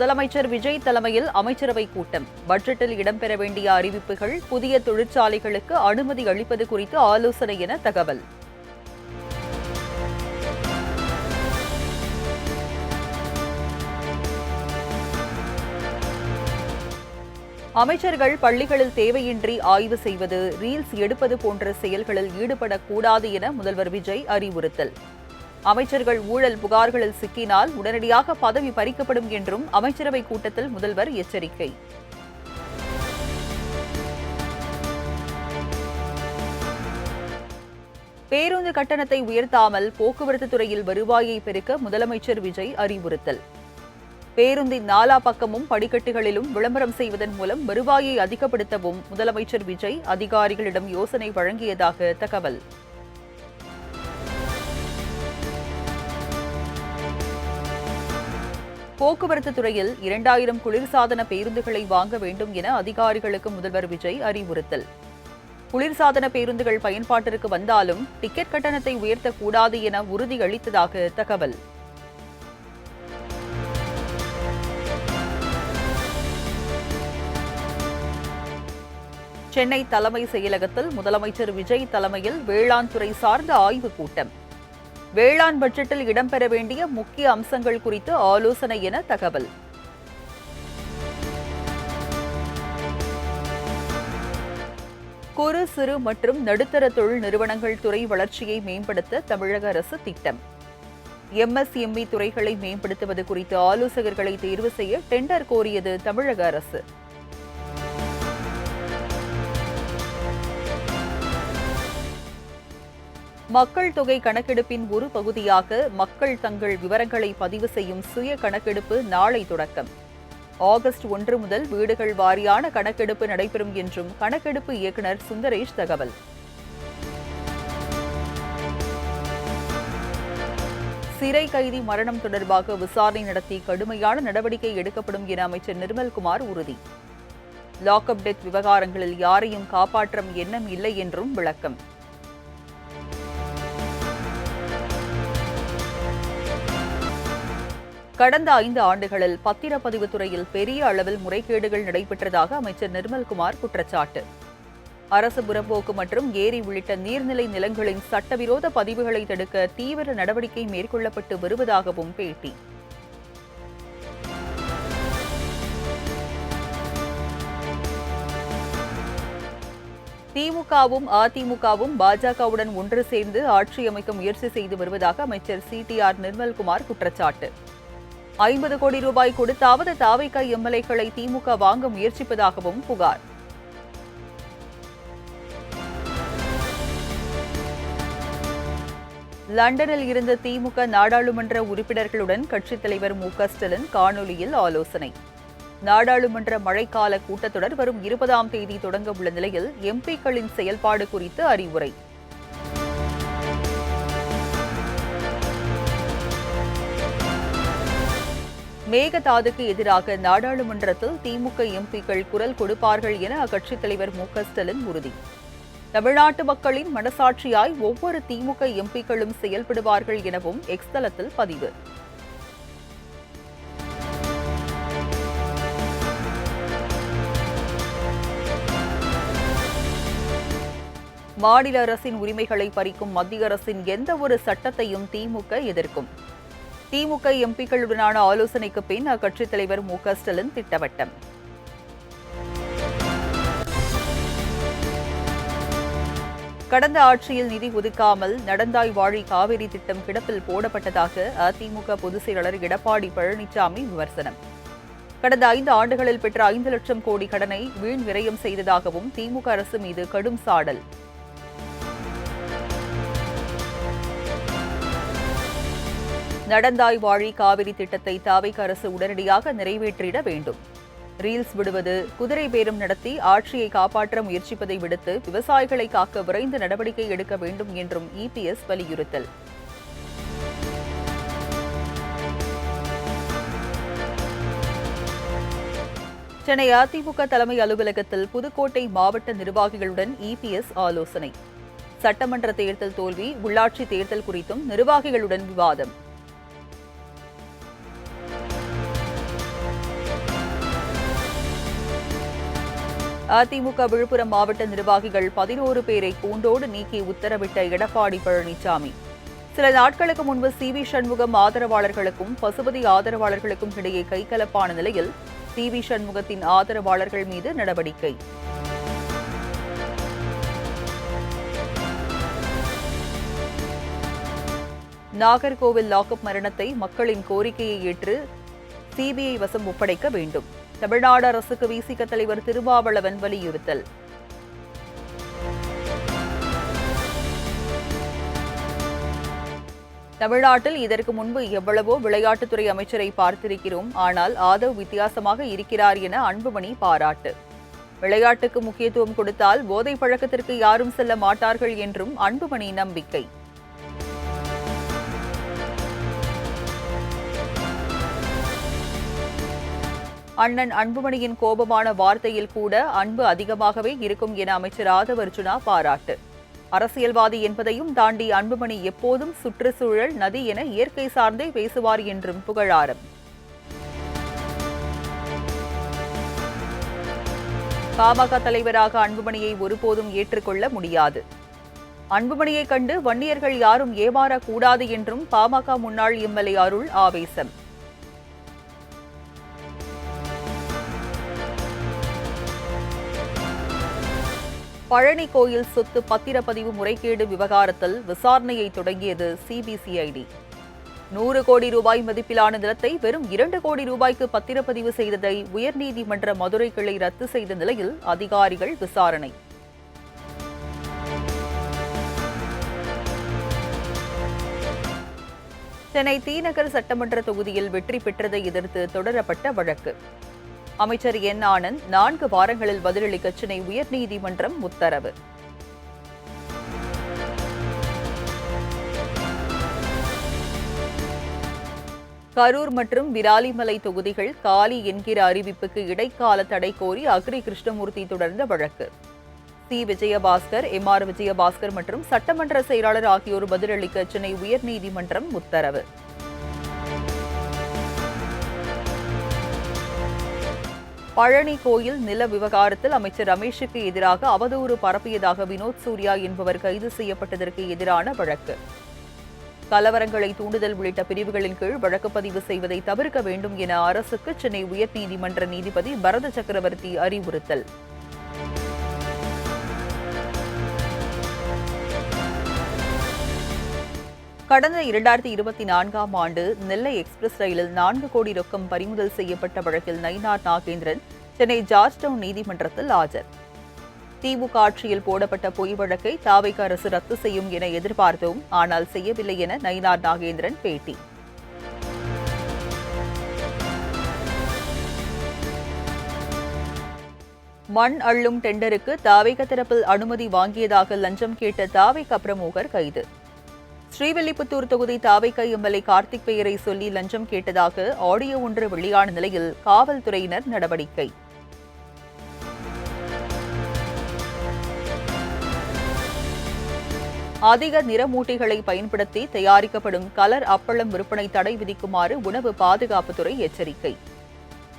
முதலமைச்சர் விஜய் தலைமையில் அமைச்சரவை கூட்டம். பட்ஜெட்டில் இடம்பெற வேண்டிய அறிவிப்புகள், புதிய தொழிற்சாலைகளுக்கு அனுமதி அளிப்பது குறித்து ஆலோசனை என தகவல். அமைச்சர்கள் பள்ளிகளில் தேவையின்றி ஆய்வு செய்வது, ரீல்ஸ் எடுப்பது போன்ற செயல்களில் ஈடுபடக்கூடாது என முதல்வர் விஜய் அறிவுறுத்தல். அமைச்சர்கள் ஊழல் புகார்களில் சிக்கினால் உடனடியாக பதவி பறிக்கப்படும் என்றும் அமைச்சரவை கூட்டத்தில் முதல்வர் எச்சரிக்கை. பேருந்து கட்டணத்தை உயர்த்தாமல் போக்குவரத்து துறையில் வருவாயை பெருக்க முதலமைச்சர் விஜய் அறிவுறுத்தல். பேருந்தின் நாலா பக்கமும் படிக்கட்டுகளிலும் விளம்பரம் செய்வதன் மூலம் வருவாயை அதிகப்படுத்தவும் முதலமைச்சர் விஜய் அதிகாரிகளிடம் யோசனை வழங்கியதாக தகவல். போக்குவரத்து துறையில் 2000 குளிர்சாதன பேருந்துகளை வாங்க வேண்டும் என அதிகாரிகளுக்கு முதல்வர் விஜய் அறிவுறுத்தல். குளிர்சாதன பேருந்துகள் பயன்பாட்டிற்கு வந்தாலும் டிக்கெட் கட்டணத்தை உயர்த்தக்கூடாது என உறுதியளித்ததாக தகவல். சென்னை தலைமை செயலகத்தில் முதலமைச்சர் விஜய் தலைமையில் வேளாண் துறை சார்ந்த ஆய்வுக் கூட்டம். வேளாண் பட்ஜெட்டில் இடம்பெற வேண்டிய முக்கிய அம்சங்கள் குறித்து ஆலோசனை என தகவல். குறு சிறு மற்றும் நடுத்தர தொழில் நிறுவனங்கள் துறை வளர்ச்சியை மேம்படுத்த தமிழக அரசு திட்டம். MSME துறைகளை மேம்படுத்துவது குறித்து ஆலோசகர்களை தேர்வு செய்ய டெண்டர் கோரியது தமிழக அரசு. மக்கள் தொகை கணக்கெடுப்பின் ஒரு பகுதியாக மக்கள் தங்கள் விவரங்களை பதிவு செய்யும் சுய கணக்கெடுப்பு நாளை தொடக்கம். ஆகஸ்ட் 1 முதல் வீடுகள் வாரியான கணக்கெடுப்பு நடைபெறும் என்றும் கணக்கெடுப்பு இயக்குநர் சுந்தரேஷ் தகவல். சிறை கைதி மரணம் தொடர்பாக விசாரணை நடத்தி கடுமையான நடவடிக்கை எடுக்கப்படும் என அமைச்சர் நிர்மல்குமார் உறுதி. லாக்அப் டெத் விவகாரங்களில் யாரையும் காப்பாற்றும் எண்ணம் இல்லை என்றும் விளக்கம். கடந்த 5 ஆண்டுகளில் பத்திரப்பதிவு துறையில் பெரிய அளவில் முறைகேடுகள் நடைபெற்றதாக அமைச்சர் நிர்மல்குமார் குற்றச்சாட்டு. அரசு புறம்போக்கு மற்றும் ஏரி உள்ளிட்ட நீர்நிலை நிலங்களின் சட்டவிரோத பதிவுகளை தடுக்க தீவிர நடவடிக்கை மேற்கொள்ளப்பட்டு வருவதாகவும் பேட்டி. திமுகவும் அதிமுகவும் பாஜகவுடன் ஒன்று சேர்ந்து ஆட்சி அமைக்க முயற்சி செய்து வருவதாக அமைச்சர் CTR நிர்மல்குமார் குற்றச்சாட்டு. 50 கோடி ரூபாய் கொடுத்தாவது தாவேகா MLAக்களை திமுக வாங்க முயற்சிப்பதாகவும் புகார். லண்டனில் இருந்த திமுக நாடாளுமன்ற உறுப்பினர்களுடன் கட்சித் தலைவர் மு.க.ஸ்டாலின் காணொலியில் ஆலோசனை. நாடாளுமன்ற மழைக்கால கூட்டத்தொடர் வரும் 20ஆம் தேதி தொடங்க உள்ள நிலையில் MPக்களின் செயல்பாடு குறித்து அறிவுரை. மேகதாதுக்கு எதிராக நாடாளுமன்றத்தில் திமுக MPக்கள் குரல் கொடுப்பார்கள் என அக்கட்சித் தலைவர் மு.க.ஸ்டாலின் உறுதி. தமிழ்நாட்டு மக்களின் மனசாட்சியாய் ஒவ்வொரு திமுக MPக்களும் செயல்படுவார்கள் எனவும் எக்ஸ் தளத்தில் பதிவு. மாநில அரசின் உரிமைகளை பறிக்கும் மத்திய அரசின் எந்த ஒரு சட்டத்தையும் திமுக எதிர்க்கும். திமுக MPக்களுடனான ஆலோசனைக்கு பின் அக்கட்சித் தலைவர் மு.க.ஸ்டாலின் திட்டவட்டம். கடந்த ஆட்சியில் நிதி ஒதுக்காமல் நடந்தாய் வாழி காவிரி திட்டம் கிடப்பில் போடப்பட்டதாக அதிமுக பொதுச் செயலாளர் எடப்பாடி பழனிசாமி விமர்சனம். கடந்த 5 ஆண்டுகளில் பெற்ற 5 லட்சம் கோடி கடனை வீண் விரயம் செய்ததாகவும் திமுக அரசு மீது கடும் சாடல். நடந்தாய் வாழி காவிரி திட்டத்தை தாவேகா அரசு உடனடியாக நிறைவேற்றிட வேண்டும். ரீல்ஸ் விடுவது, குதிரை பேரம் நடத்தி ஆட்சியை காப்பாற்ற முயற்சிப்பதை விடுத்து விவசாயிகளை காக்க விரைந்து நடவடிக்கை எடுக்க வேண்டும் என்றும் EPS வலியுறுத்தல். சென்னை அதிமுக தலைமை அலுவலகத்தில் புதுக்கோட்டை மாவட்ட நிர்வாகிகளுடன் EPS ஆலோசனை. சட்டமன்ற தேர்தல் தோல்வி, உள்ளாட்சி தேர்தல் குறித்தும் நிர்வாகிகளுடன் விவாதம். அதிமுக விழுப்புரம் மாவட்ட நிர்வாகிகள் 11 பேரை கூண்டோடு நீக்கி உத்தரவிட்ட எடப்பாடி பழனிசாமி. சில நாட்களுக்கு முன்பு சி.வி. சண்முகம் ஆதரவாளர்களுக்கும் பசுபதி ஆதரவாளர்களுக்கும் இடையே கைகலப்பான நிலையில் சி.வி. சண்முகத்தின் ஆதரவாளர்கள் மீது நடவடிக்கை. நாகர்கோவில் லாக்அப் மரணத்தை மக்களின் கோரிக்கையை ஏற்று சிபிஐ வசம் ஒப்படைக்க வேண்டும். தமிழ்நாடு அரசுக்கு விசிக தலைவர் திருமாவளவன் வலியுறுத்தல். தமிழ்நாட்டில் இதற்கு முன்பு எவ்வளவோ விளையாட்டுத்துறை அமைச்சரை பார்த்திருக்கிறோம், ஆனால் ஆதவ் வித்தியாசமாக இருக்கிறார் என அன்புமணி பாராட்டு. விளையாட்டுக்கு முக்கியத்துவம் கொடுத்தால் போதை பழக்கத்திற்கு யாரும் செல்ல மாட்டார்கள் என்றும் அன்புமணி நம்பிக்கை. அண்ணன் அன்புமணியின் கோபமான வார்த்தையில் கூட அன்பு அதிகமாகவே இருக்கும் என அமைச்சர் ஆதவ் அர்ஜுனா பாராட்டு. அரசியல்வாதி என்பதையும் தாண்டி அன்புமணி எப்போதும் சுற்றுச்சூழல், நதி என இயற்கை சார்ந்தே பேசுவார் என்றும் புகழாரம். பாமக தலைவராக அன்புமணியை ஒருபோதும் ஏற்றுக்கொள்ள முடியாது. அன்புமணியை கண்டு வன்னியர்கள் யாரும் ஏமாறக்கூடாது என்றும் பாமக முன்னாள் எம்எல்ஏ அருள் ஆவேசம். பழனி கோயில் சொத்து பத்திரப்பதிவு முறைகேடு விவகாரத்தில் விசாரணையை தொடங்கியது சிபிசிஐடி. 100 கோடி ரூபாய் மதிப்பிலான நிலத்தை வெறும் 2 கோடி ரூபாய்க்கு பத்திரப்பதிவு செய்ததை உயர்நீதிமன்ற மதுரை கிளை ரத்து செய்த நிலையில் அதிகாரிகள் விசாரணை. சென்னை தி.நகர் சட்டமன்ற தொகுதியில் வெற்றி பெற்றதை எதிர்த்து தொடரப்பட்ட வழக்கு. அமைச்சர் என். ஆனந்த் 4 வாரங்களில் பதிலளிக்க சென்னை உயர்நீதிமன்றம் உத்தரவு. கரூர் மற்றும் விராலிமலை தொகுதிகள் காலி என்கிற அறிவிப்புக்கு இடைக்கால தடை கோரி அக்ரி கிருஷ்ணமூர்த்தி தொடர்ந்த வழக்கு. சி. விஜயபாஸ்கர், எம்.ஆர். விஜயபாஸ்கர் மற்றும் சட்டமன்ற செயலாளர் ஆகியோர் பதிலளிக்க சென்னை உயர்நீதிமன்றம் உத்தரவு. பழனி கோயில் நில விவகாரத்தில் அமைச்சர் ரமேஷுக்கு எதிராக அவதூறு பரப்பியதாக வினோத் சூர்யா என்பவர் கைது செய்யப்பட்டதற்கு எதிரான வழக்கு. கலவரங்களை தூண்டுதல் உள்ளிட்ட பிரிவுகளின் கீழ் வழக்கு பதிவு செய்வதை தவிர்க்க வேண்டும் என அரசுக்கு சென்னை உயர்நீதிமன்ற நீதிபதி பரத சக்கரவர்த்தி அறிவுறுத்தல். கடந்த 2024ஆம் ஆண்டு நெல்லை எக்ஸ்பிரஸ் ரயிலில் 4 கோடி ரொக்கம் பறிமுதல் செய்யப்பட்ட வழக்கில் நயினார் நாகேந்திரன் சென்னை ஜார்ஜ் டவுன் நீதிமன்றத்தில் ஆஜர். திமுக ஆட்சியில் போடப்பட்ட பொய் வழக்கை தாவேகா அரசு ரத்து செய்யும் என எதிர்பார்த்தோம், ஆனால் செய்யவில்லை என நயினார் நாகேந்திரன் பேட்டி. மண் அள்ளும் டெண்டருக்கு தாவேகா தரப்பில் அனுமதி வாங்கியதாக லஞ்சம் கேட்ட தாவேகா பிரமுகர் கைது. ஸ்ரீவில்லிபுத்தூர் தொகுதி தாவேகா எம்எல்ஏ கார்த்திக் பெயரை சொல்லி லஞ்சம் கேட்டதாக ஆடியோ ஒன்று வெளியான நிலையில் காவல்துறையினர் நடவடிக்கை. அதிக நிறமூட்டிகளை பயன்படுத்தி தயாரிக்கப்படும் கலர் அப்பளம் விற்பனை தடை விதிக்குமாறு உணவு பாதுகாப்புத்துறை எச்சரிக்கை.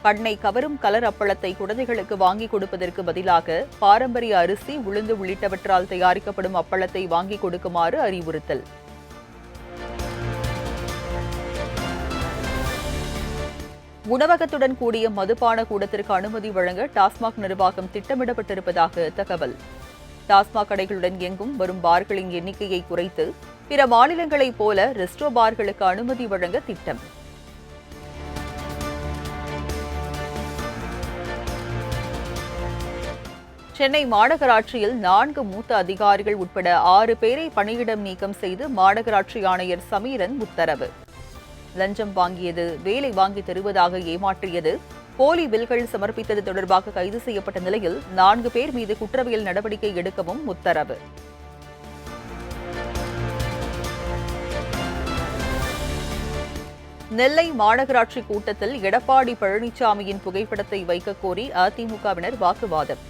கண்ணை கவரும் கலர் அப்பளத்தை குழந்தைகளுக்கு வாங்கிக் கொடுப்பதற்கு பதிலாக பாரம்பரிய அரிசி, உளுந்து உள்ளிட்டவற்றால் தயாரிக்கப்படும் அப்பளத்தை வாங்கிக் கொடுக்குமாறு அறிவுறுத்தல். உணவகத்துடன் கூடிய மதுபான கூடத்திற்கு அனுமதி வழங்க டாஸ்மாக் நிர்வாகம் திட்டமிடப்பட்டிருப்பதாக தகவல். டாஸ்மாக் கடைகளுடன் இயங்கும் வரும் பார்களின் எண்ணிக்கையை குறைத்து பிற மாநிலங்களைப் போல ரெஸ்டோ பார்களுக்கு அனுமதி வழங்க திட்டம். சென்னை மாநகராட்சியில் 4 மூத்த அதிகாரிகள் உட்பட 6 பேரை பணியிடம் நீக்கம் செய்து மாநகராட்சி ஆணையர் சமீரன் உத்தரவு. லஞ்சம் வாங்கியது, வேலை வாங்கி தருவதாக ஏமாற்றியது, போலி பில்கள் சமர்ப்பித்தது தொடர்பாக கைது செய்யப்பட்ட நிலையில் 4 பேர் மீது குற்றவியல் நடவடிக்கை எடுக்கவும் உத்தரவு. நெல்லை மாநகராட்சி கூட்டத்தில் எடப்பாடி பழனிசாமியின் புகைப்படத்தை வைக்க கோரி அதிமுகவினர் வாக்குவாதம்.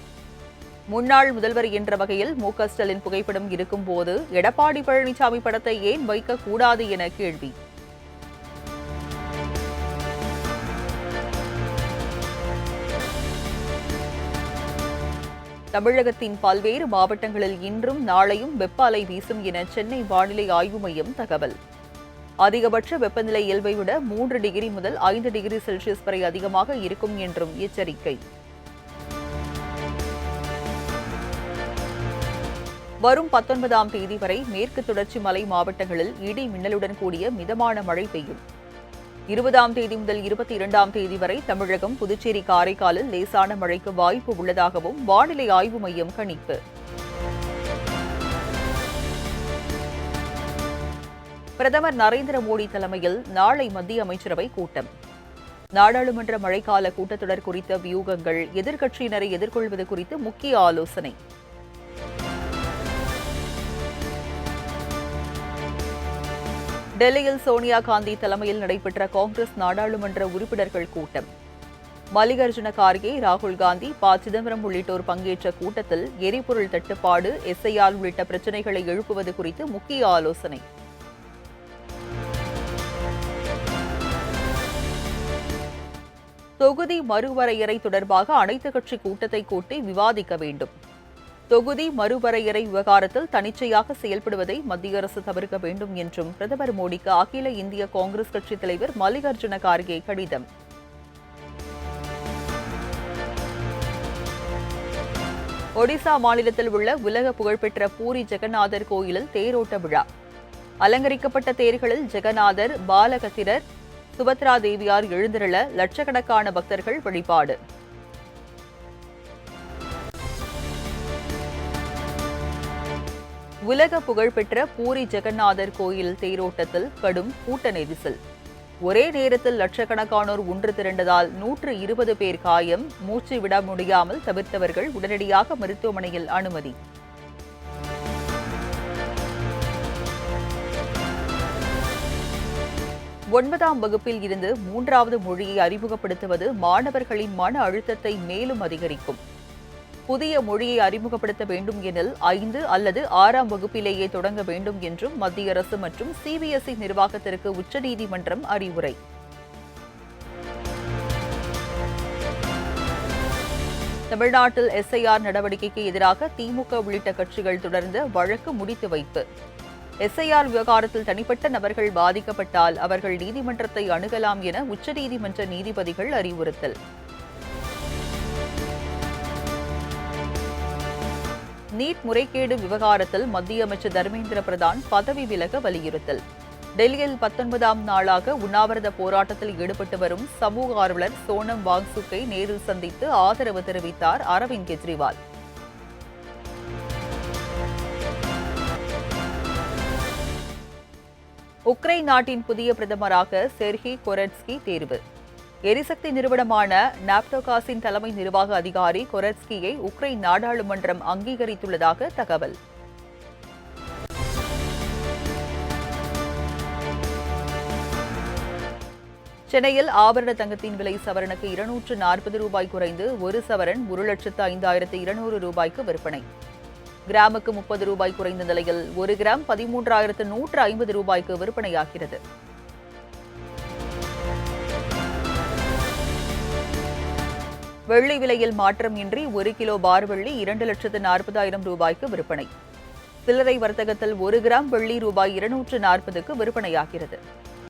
முன்னாள் முதல்வர் என்ற வகையில் மு.க. ஸ்டாலின் புகைப்படம் இருக்கும்போது எடப்பாடி பழனிசாமி படத்தை ஏன் வைக்கக்கூடாது என கேள்வி. தமிழகத்தின் பல்வேறு மாவட்டங்களில் இன்றும் நாளையும் வெப்ப அலை வீசும் என சென்னை வானிலை ஆய்வு மையம் தகவல். அதிகபட்ச வெப்பநிலை இயல்பை விட 3 டிகிரி முதல் 5 டிகிரி செல்சியஸ் வரை அதிகமாக இருக்கும் என்றும் எச்சரிக்கை. வரும் 19ஆம் தேதி வரை மேற்கு தொடர்ச்சி மலை மாவட்டங்களில் இடி மின்னலுடன் கூடிய மிதமான மழை பெய்யும். 20ஆம் தேதி முதல் 22ஆம் தேதி வரை தமிழகம், புதுச்சேரி, காரைக்காலில் லேசான மழைக்கு வாய்ப்பு உள்ளதாகவும் வானிலை ஆய்வு மையம் கணிப்பு. பிரதமர் நரேந்திர மோடி தலைமையில் நாளை மத்திய அமைச்சரவை கூட்டம். நாடாளுமன்ற மழைக்கால கூட்டத்தொடர் குறித்த வியூகங்கள், எதிர்க்கட்சியினரை எதிர்கொள்வது குறித்து முக்கிய ஆலோசனை. டெல்லியில் சோனியா காந்தி தலைமையில் நடைபெற்ற காங்கிரஸ் நாடாளுமன்ற உறுப்பினர்கள் கூட்டம். மல்லிகார்ஜுன கார்கே, ராகுல் காந்தி, ப. சிதம்பரம் உள்ளிட்டோர் பங்கேற்ற கூட்டத்தில் எரிபொருள் தட்டுப்பாடு, எஸ்ஐஆர் உள்ளிட்ட பிரச்சினைகளை எழுப்புவது குறித்து முக்கிய ஆலோசனை. தொகுதி மறுவரையறை தொடர்பாக அனைத்துக் கட்சி கூட்டத்தை கூட்டி விவாதிக்க வேண்டும். தொகுதி மறுவரையறை விவகாரத்தில் தனிச்சையாக செயல்படுவதை மத்திய அரசு தவிர்க்க வேண்டும் என்றும் பிரதமர் மோடிக்கு அகில இந்திய காங்கிரஸ் கட்சித் தலைவர் மல்லிகார்ஜுன கார்கே கடிதம். ஒடிசா மாநிலத்தில் உள்ள உலக புகழ்பெற்ற பூரி ஜெகநாதர் கோயிலில் தேரோட்ட விழா. அலங்கரிக்கப்பட்ட தேர்களில் ஜெகநாதர், பாலகத்திரர், சுபத்ரா தேவியார் எழுந்திருள லட்சக்கணக்கான பக்தர்கள் வழிபாடு. உலக புகழ்பெற்ற பூரி ஜெகநாதர் கோயில் தேரோட்டத்தில் கடும் கூட்ட நெரிசல். ஒரே நேரத்தில் லட்சக்கணக்கானோர் ஒன்று திரண்டதால் 120 பேர் காயம், மூச்சு விட முடியாமல் தவிர்த்தவர்கள் உடனடியாக மருத்துவமனையில் அனுமதி. ஒன்பதாம் வகுப்பில் இருந்து 3வது மொழியை அறிமுகப்படுத்துவது மாணவர்களின் மன அழுத்தத்தை மேலும் அதிகரிக்கும். புதிய மொழியை அறிமுகப்படுத்த வேண்டும் எனில் 5 அல்லது 6ஆம் வகுப்பிலேயே தொடங்க வேண்டும் என்றும் மத்திய அரசு மற்றும் சிபிஎஸ்இ நிர்வாகத்திற்கு உச்சநீதிமன்றம் அறிவுரை. தமிழ்நாட்டில் எஸ்ஐஆர் நடவடிக்கைக்கு எதிராக திமுக உள்ளிட்ட கட்சிகள் தொடர்ந்த வழக்கு முடித்து வைப்பு. எஸ்ஐஆர் விவகாரத்தில் தனிப்பட்ட நபர்கள் பாதிக்கப்பட்டால் அவர்கள் நீதிமன்றத்தை அணுகலாம் என உச்சநீதிமன்ற நீதிபதிகள் அறிவுறுத்தல். நீட் முறைகேடு விவகாரத்தில் மத்திய அமைச்சர் தர்மேந்திர பிரதான் பதவி விலக வலியுறுத்தல். டெல்லியில் 19ஆம் நாளாக உண்ணாவிரத போராட்டத்தில் ஈடுபட்டு வரும் சமூக ஆர்வலர் சோனம் வாங்சுக்கை நேரில் சந்தித்து ஆதரவு தெரிவித்தார் அரவிந்த் கெஜ்ரிவால். உக்ரைன் நாட்டின் புதிய பிரதமராக செர்ஹி கொரெட்ஸ்கி தேர்வு. எரிசக்தி நிறுவனமான நாப்டோகாஸின் தலைமை நிர்வாக அதிகாரி கொரெட்ஸ்கியை உக்ரைன் நாடாளுமன்றம் அங்கீகரித்துள்ளதாக தகவல். சென்னையில் ஆபரண தங்கத்தின் விலை சவரனுக்கு 240 ரூபாய் குறைந்து 1 சவரன் 1,05,200 ரூபாய்க்கு விற்பனை. கிராமுக்கு 30 ரூபாய் குறைந்த நிலையில் 1 கிராம் 13,150 ரூபாய்க்கு விற்பனையாகிறது. வெள்ளி விலையில் மாற்றம் இன்றி 1 கிலோ பார் வெள்ளி 2,40,000 ரூபாய்க்கு விற்பனை. சில்லறை வர்த்தகத்தில் 1 கிராம் வெள்ளி ரூபாய் 240க்கு விற்பனையாகிறது.